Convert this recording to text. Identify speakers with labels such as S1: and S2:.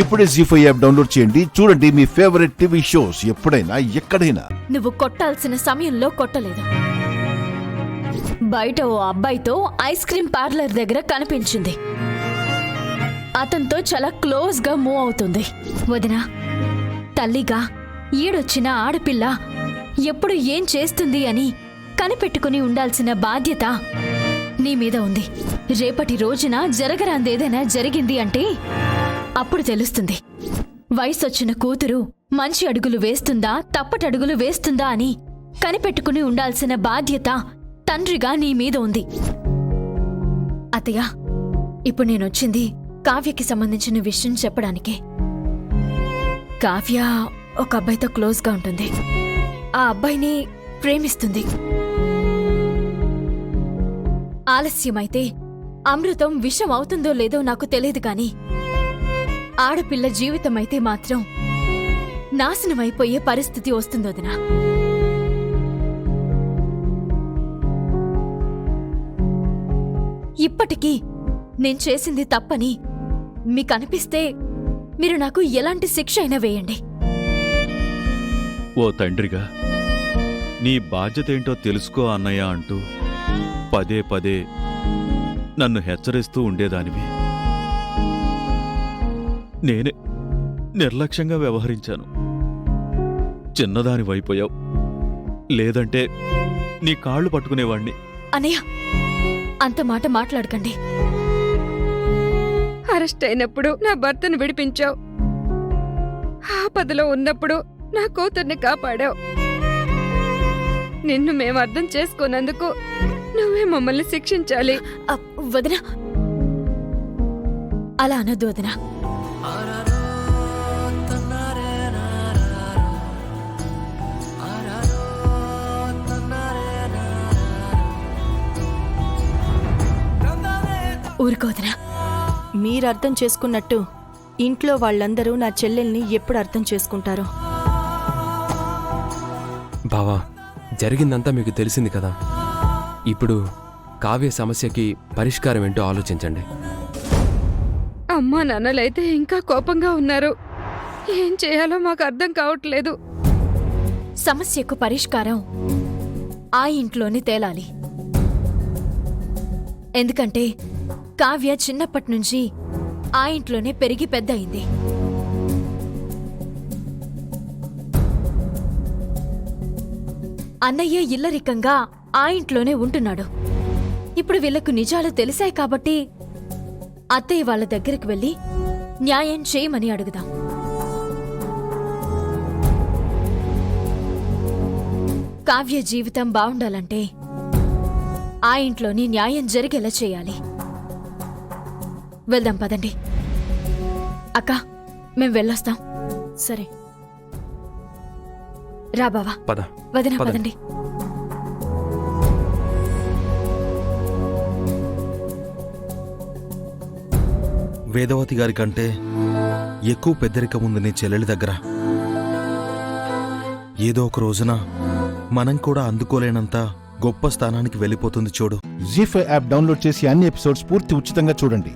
S1: ఇప్పుడే జీ5 app download చేయండి. చూడండి మీ ఫేవరెట్ టీవీ షోస్ ఎప్పుడైనా ఎక్కడైనా.
S2: నువ్వు కొట్టాల్సిన సమయంలో కొట్టలేదు. బయట ఓ అబ్బాయితో ఐస్ క్రీమ్ పార్లర్ దగ్గర కనిపించింది. అతనితో చాలా క్లోజ్ గా మూవ్ అవుతుంది. వదినా, తల్లిగా ఈడొచ్చిన ఆడపిల్ల ఎప్పుడు ఏం చేస్తుంది అని కనిపెట్టుకుని ఉండాల్సిన బాధ్యత నీ మీద ఉంది. రేపటి రోజున జరగరాందేదైనా జరిగింది అంటే అప్పుడు తెలుస్తుంది. వయసొచ్చిన కూతురు మంచి అడుగులు వేస్తుందా తప్పటడుగులు వేస్తుందా అని కనిపెట్టుకుని ఉండాల్సిన బాధ్యత తండ్రిగా నీ మీద ఉంది. అత్తయ్య, ఇప్పుడు నేనొచ్చింది కావ్యకి సంబంధించిన విషయం చెప్పడానికే. కావ్య ఒక అబ్బాయితో క్లోజ్గా ఉంటుంది. ఆ అబ్బాయిని ప్రేమిస్తుంది. ఆలస్యమైతే అమృతం విషం అవుతుందో లేదో నాకు తెలియదు కాని ఆడపిల్ల జీవితమైతే మాత్రం నాశనమైపోయే పరిస్థితి వస్తుందోదినా. ఇప్పటికీ నేను చేసింది తప్పని మీకనిపిస్తే మీరు నాకు ఎలాంటి శిక్ష అయినా వేయండి.
S3: ఓ తండ్రిగా నీ బాధ్యతేంటో తెలుసుకో అన్నయ్య అంటూ పదే పదే నన్ను హెచ్చరిస్తూ ఉండేదానివి. నేనే నిర్లక్ష్యంగా వ్యవహరించాను. చిన్నదాని వైపోయావు. లేదంటే నీ కాళ్ళు పట్టుకునేవాణ్ణి.
S2: అనయ్య, అంత మాట మాట్లాడకండి.
S4: అరెస్ట్ అయినప్పుడు నా భర్తను విడిపించావు. ఆపదలో ఉన్నప్పుడు నా కూతుర్ని కాపాడావు. నిన్ను మేము అర్థం చేసుకోనందుకు నువ్వే మమ్మల్ని శిక్షించాలి.
S2: వదినా, అలా అనొద్దు వదినా. ఊరుకోదనా.
S5: మీరర్థం చేసుకున్నట్టు ఇంట్లో వాళ్ళందరూ నా చెల్లెల్ని ఎప్పుడు అర్థం చేసుకుంటారో.
S6: బావా, జరిగిందంతా మీకు తెలిసింది కదా. ఇప్పుడు కావ్య సమస్యకి పరిష్కారం ఏంటో ఆలోచించండి.
S4: అమ్మా నాన్నలైతే ఇంకా కోపంగా ఉన్నారు. ఏం చేయాలో మాకు అర్థం కావట్లేదు.
S2: సమస్యకు పరిష్కారం ఆ ఇంట్లోనే తేలాలి. ఎందుకంటే కావ్య చిన్నప్పటినుంచి ఆ ఇంట్లోనే పెరిగి పెద్ద అయింది. అన్నయ్య ఇల్లరికంగా ఆ ఇంట్లోనే ఉంటున్నాడు. ఇప్పుడు వీళ్లకు నిజాలు తెలిసాయి కాబట్టి అత్తయ్య వాళ్ళ దగ్గరికి వెళ్ళి న్యాయం చేయమని అడుగుదాం. కావ్య జీవితం బావుండాలంటే ఆ ఇంట్లోని న్యాయం జరిగేలా చేయాలి. వెళ్దాం పదండి. అక్క, మేం వెళ్ళొస్తాం.
S5: సరే
S2: రా బావా.
S6: పద
S2: వదినా,
S6: పదండి.
S2: పదండి.
S7: వేదవతి గారి కంటే ఎక్కువ పెద్దరికం ఉంది నీ చెల్లెలి దగ్గర. ఏదో ఒక రోజున మనం కూడా అందుకోలేనంత గొప్ప స్థానానికి వెళ్ళిపోతుంది చూడు.
S1: జీ5 యాప్ డౌన్లోడ్ చేసి అన్ని ఎపిసోడ్స్ పూర్తి ఉచితంగా చూడండి.